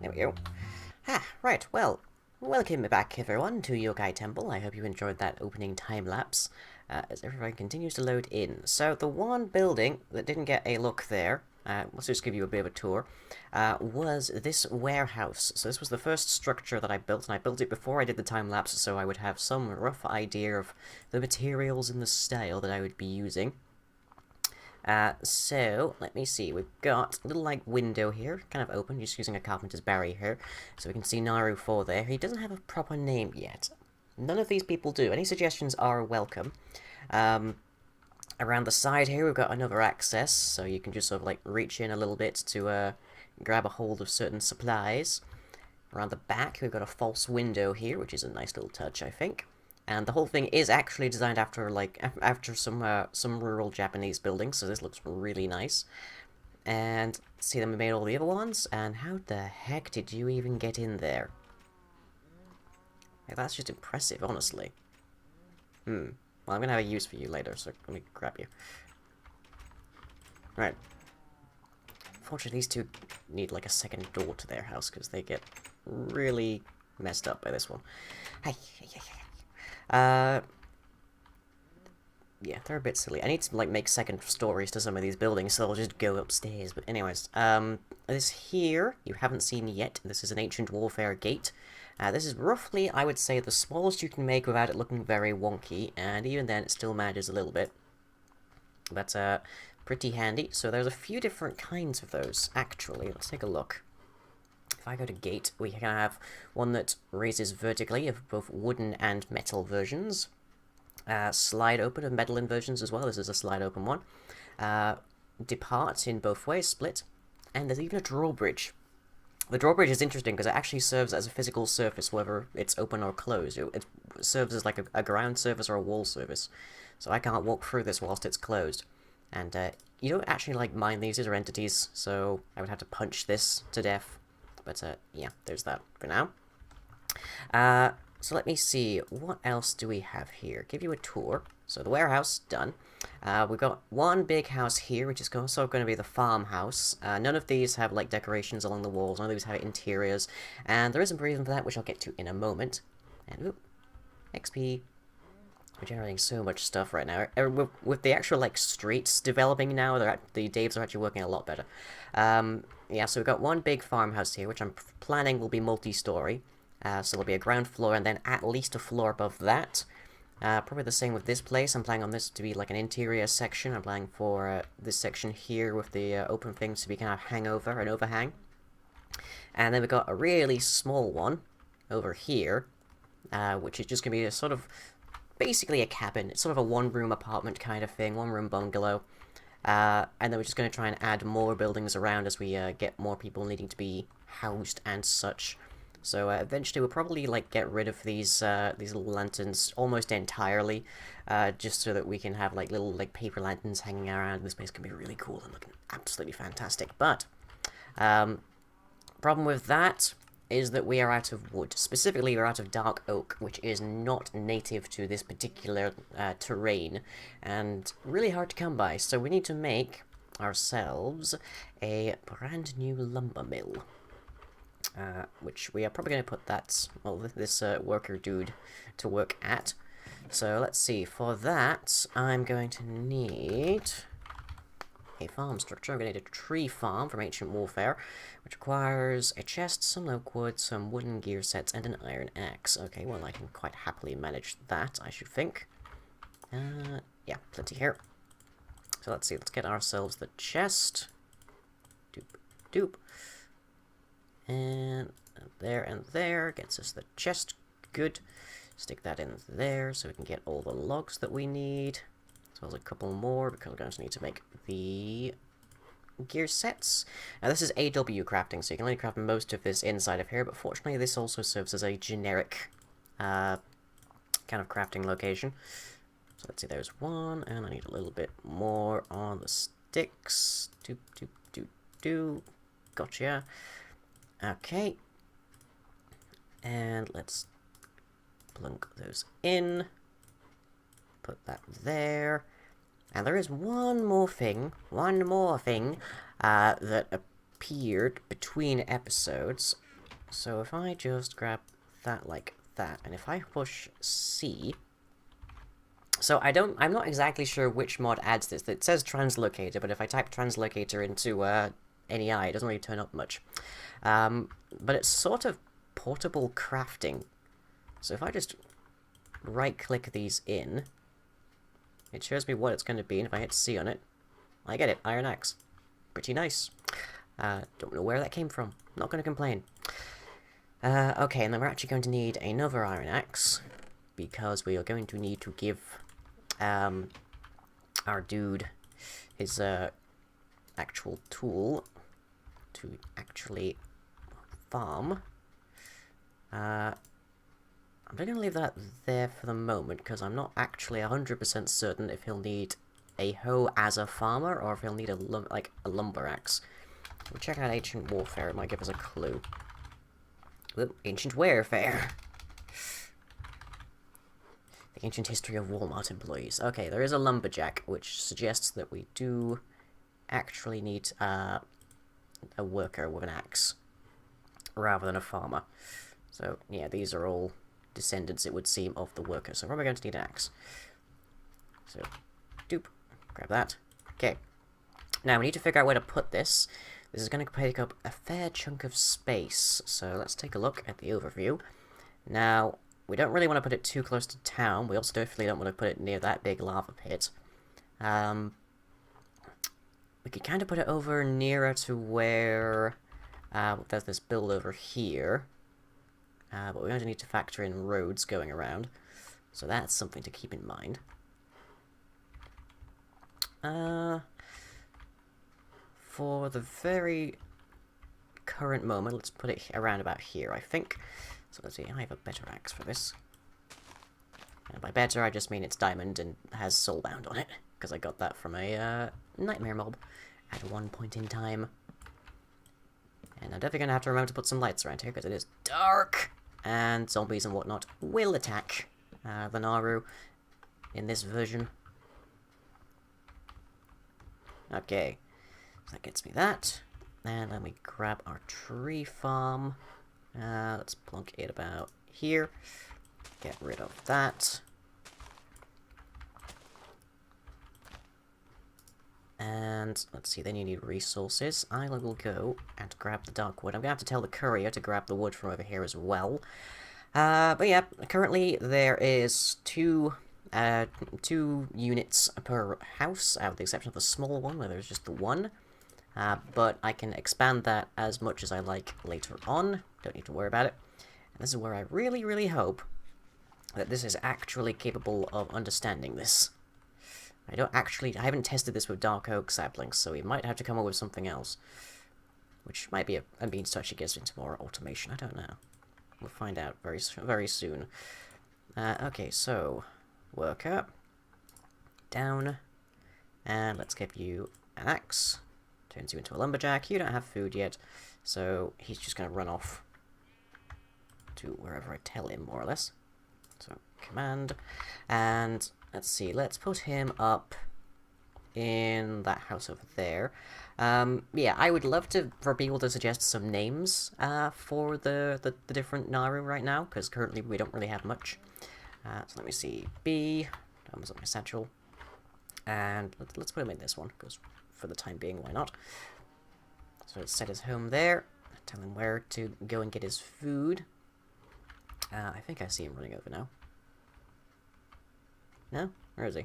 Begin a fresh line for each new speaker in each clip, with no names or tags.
There we go. Right, well, welcome back everyone to Yokai Temple. I hope you enjoyed that opening time-lapse, as everyone continues to load in. So, the one building that didn't get a look there, let's just give you a bit of a tour, was this warehouse. So this was the first structure that I built, and I built it before I did the time-lapse, so I would have some rough idea of the materials and the style that I would be using. So, let me see, we've got a little, like, window here, kind of open, just using a carpenter's barrier here, so we can see Naru 4 there. He doesn't have a proper name yet. None of these people do. Any suggestions are welcome. Around the side here, we've got another access, so you can just sort of, like, reach in a little bit to, grab a hold of certain supplies. Around the back, we've got a false window here, which is a nice little touch, I think. And the whole thing is actually designed after, like, after some rural Japanese buildings, so this looks really nice. And see, then we made all the other ones, and how the heck did you even get in there? Like, that's just impressive, honestly. Well, I'm gonna have a use for you later, so let me grab you. Right. Unfortunately, these two need, like, a second door to their house, because they get really messed up by this one. Hi. Yeah, they're a bit silly. I need to, like, make second stories to some of these buildings, so I'll just go upstairs. But anyways, this here, you haven't seen yet. This is an ancient warfare gate. This is roughly, I would say, the smallest you can make without it looking very wonky, and even then, it still manages a little bit. But, pretty handy. So there's a few different kinds of those, actually. Let's take a look. If I go to gate, we can have one that raises vertically of both wooden and metal versions. Slide open of metal versions as well. This is a slide open one. Depart in both ways, split. And there's even a drawbridge. The drawbridge is interesting because it actually serves as a physical surface, whether it's open or closed. It serves as like a ground surface or a wall surface. So I can't walk through this whilst it's closed. And you don't actually, like, mind these are entities, so I would have to punch this to death. But, yeah, there's that for now. So let me see, what else do we have here? Give you a tour. So the warehouse, done. We've got one big house here, which is also going to be the farmhouse. None of these have, like, decorations along the walls. None of these have interiors. And there is a reason for that, which I'll get to in a moment. And, oop, XP. We're generating so much stuff right now. With the actual, like, streets developing now, the Daves are actually working a lot better. Yeah, so we've got one big farmhouse here, which I'm planning will be multi-story. So there'll be a ground floor and then at least a floor above that. Probably the same with this place. I'm planning on this to be like an interior section. I'm planning for this section here with the open things to be kind of hangover, an overhang. And then we've got a really small one over here, which is just going to be a sort of, basically a cabin. It's sort of a one-room apartment kind of thing, one-room bungalow. And then we're just going to try and add more buildings around as we get more people needing to be housed and such. So eventually we'll probably, like, get rid of these little lanterns almost entirely, just so that we can have, like, little, like, paper lanterns hanging around. This place can be really cool and looking absolutely fantastic. But problem with that is that we are out of wood. Specifically, we're out of dark oak, which is not native to this particular terrain, and really hard to come by. So we need to make ourselves a brand new lumber mill. Which we are probably going to put this worker dude to work at. So let's see, for that, I'm going to need a farm structure. I'm going to need a tree farm from Ancient Warfare, which requires a chest, some oak wood, some wooden gear sets, and an iron axe. Okay, well, I can quite happily manage that, I should think. Yeah, plenty here. So let's see, let's get ourselves the chest. Doop, doop. And there gets us the chest. Good. Stick that in there so we can get all the logs that we need. As well as a couple more, because we're going to need to make the gear sets. Now this is AW crafting, so you can only craft most of this inside of here, but fortunately this also serves as a generic kind of crafting location. So let's see, there's one, and I need a little bit more on the sticks. Doop, doop, doop, doop. Gotcha. Okay, and let's plunk those in, put that there, and there is one more thing that appeared between episodes, So if I just grab that like that, and if I push C... So I'm not exactly sure which mod adds this. It says translocator, but if I type translocator into NEI, it doesn't really turn up much. But it's sort of portable crafting. So if I just right-click these in, it shows me what it's going to be, and if I hit C on it, I get it, Iron Axe. Pretty nice. Don't know where that came from. Not going to complain. Okay, and then we're actually going to need another Iron Axe, because we are going to need to give our dude his actual tool to actually farm. I'm going to leave that there for the moment, because I'm not actually 100% certain if he'll need a hoe as a farmer, or if he'll need a lumber axe. We'll check out Ancient Warfare, it might give us a clue. Ooh, Ancient Warfare! The Ancient History of Walmart Employees. Okay, there is a lumberjack, which suggests that we do actually need a worker with an axe, rather than a farmer. So, yeah, these are all descendants, it would seem, of the worker. So, we're probably going to need an axe. So, doop. Grab that. Okay. Now, we need to figure out where to put this. This is going to take up a fair chunk of space. So, let's take a look at the overview. Now, we don't really want to put it too close to town. We also definitely don't want to put it near that big lava pit. We could kind of put it over nearer to where there's this build over here. But we're going to need to factor in roads going around. So that's something to keep in mind. For the very current moment, let's put it around about here, I think. So let's see, I have a better axe for this. And by better, I just mean it's diamond and has soulbound on it, because I got that from a nightmare mob at one point in time. And I'm definitely going to have to remember to put some lights around here, because it is dark, and zombies and whatnot will attack the Naru in this version. Okay, so that gets me that. And then we grab our tree farm. Let's plunk it about here. Get rid of that. And let's see, then you need resources. I will go and grab the dark wood. I'm going to have to tell the courier to grab the wood from over here as well. But yeah, currently there is two units per house, with the exception of the small one where there's just the one. But I can expand that as much as I like later on. Don't need to worry about it. And this is where I really, really hope that this is actually capable of understanding this. I haven't tested this with dark oak saplings, so we might have to come up with something else. Which might be a means to actually get into more automation, I don't know. We'll find out very soon. Okay, so, worker. Down. And let's give you an axe. Turns you into a lumberjack. You don't have food yet, so he's just going to run off to wherever I tell him, more or less. So, command. And let's see, let's put him up in that house over there. Yeah, I would love for people to suggest some names for the different Naru right now, because currently we don't really have much. So let me see, B, that was on my satchel. And let's put him in this one, because for the time being, why not? So let's set his home there. Tell him where to go and get his food. I think I see him running over now. No? Where is he?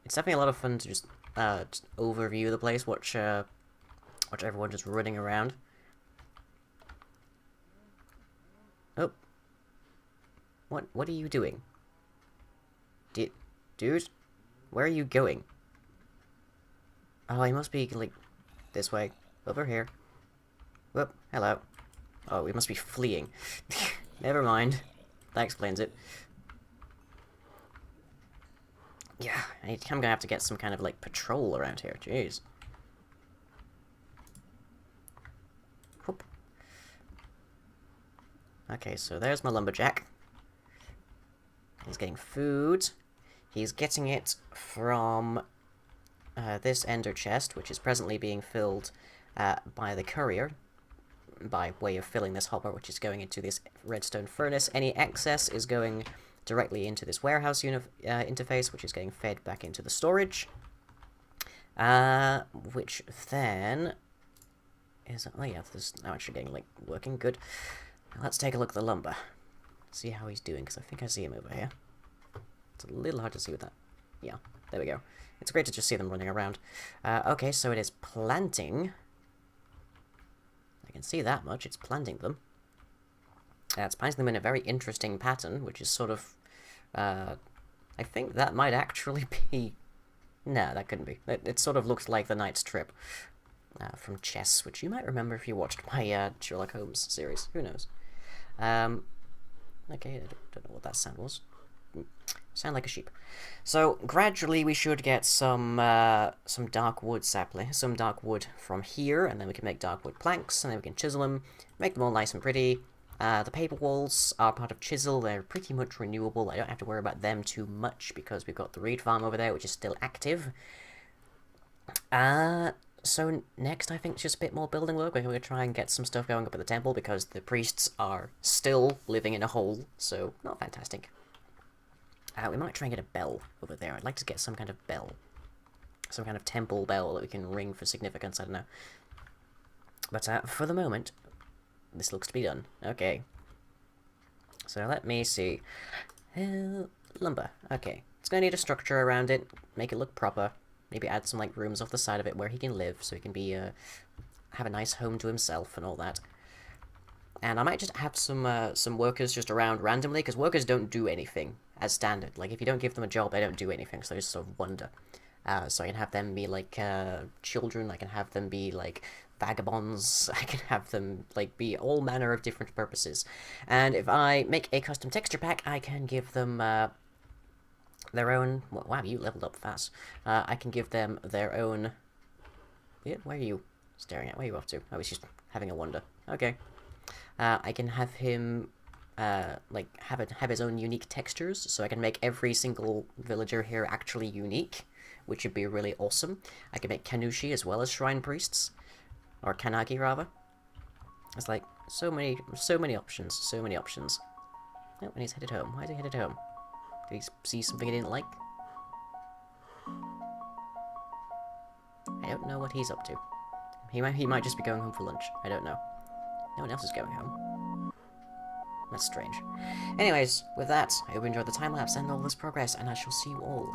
It's definitely a lot of fun to just overview the place, watch everyone just running around. Oh. What are you doing? Dude? Where are you going? Oh, he must be, like, this way. Over here. Whoop, hello. Oh, we must be fleeing. Never mind. That explains it. Yeah, I'm gonna have to get some kind of, like, patrol around here. Jeez. Whoop. Okay, so there's my lumberjack. He's getting food. He's getting it from this ender chest, which is presently being filled by the courier. by way of filling this hopper, which is going into this redstone furnace. Any excess is going directly into this warehouse interface, which is getting fed back into the storage. Which then is... Oh yeah, this is now actually getting, like, working. Good. Now let's take a look at the lumber. See how he's doing, because I think I see him over here. It's a little hard to see with that. Yeah, there we go. It's great to just see them running around. Okay, so it is planting. I can see that much. It's planting them. It's planting them in a very interesting pattern, which is sort of... I think that might actually be... No, that couldn't be. It sort of looks like the Knight's Trip from Chess, which you might remember if you watched my Sherlock Holmes series. Who knows? Okay, I don't know what that sound was. Sound like a sheep. So gradually we should get some dark wood some dark wood from here, and then we can make dark wood planks, and then we can chisel them, make them all nice and pretty. The paper walls are part of chisel. They're pretty much renewable. I don't have to worry about them too much because we've got the reed farm over there, which is still active. So next I think it's just a bit more building work. We're going to try and get some stuff going up at the temple because the priests are still living in a hole, so not fantastic. We might try and get a bell over there. I'd like to get some kind of bell. Some kind of temple bell that we can ring for significance, I don't know. But for the moment, this looks to be done. Okay. So let me see. Lumber. Okay. It's going to need a structure around it. Make it look proper. Maybe add some like rooms off the side of it where he can live, so he can be have a nice home to himself and all that. And I might just have some workers just around randomly, because workers don't do anything as standard. Like, if you don't give them a job, they don't do anything, so they just sort of wander. So I can have them be, like, children, I can have them be, like, vagabonds, I can have them, like, be all manner of different purposes. And if I make a custom texture pack, I can give them, their own... Wow, you leveled up fast. I can give them their own... Yeah, where are you staring at? Where are you off to? Oh, he's just having a wander. Okay. I can have him, like, have his own unique textures, so I can make every single villager here actually unique, which would be really awesome. I can make Kanushi as well as Shrine Priests, or Kanagi, rather. It's like, so many options, so many options. Oh, and he's headed home. Why is he headed home? Did he see something he didn't like? I don't know what he's up to. He might just be going home for lunch. I don't know. No one else is going home. That's strange. Anyways, with that, I hope you enjoyed the time-lapse and all this progress, and I shall see you all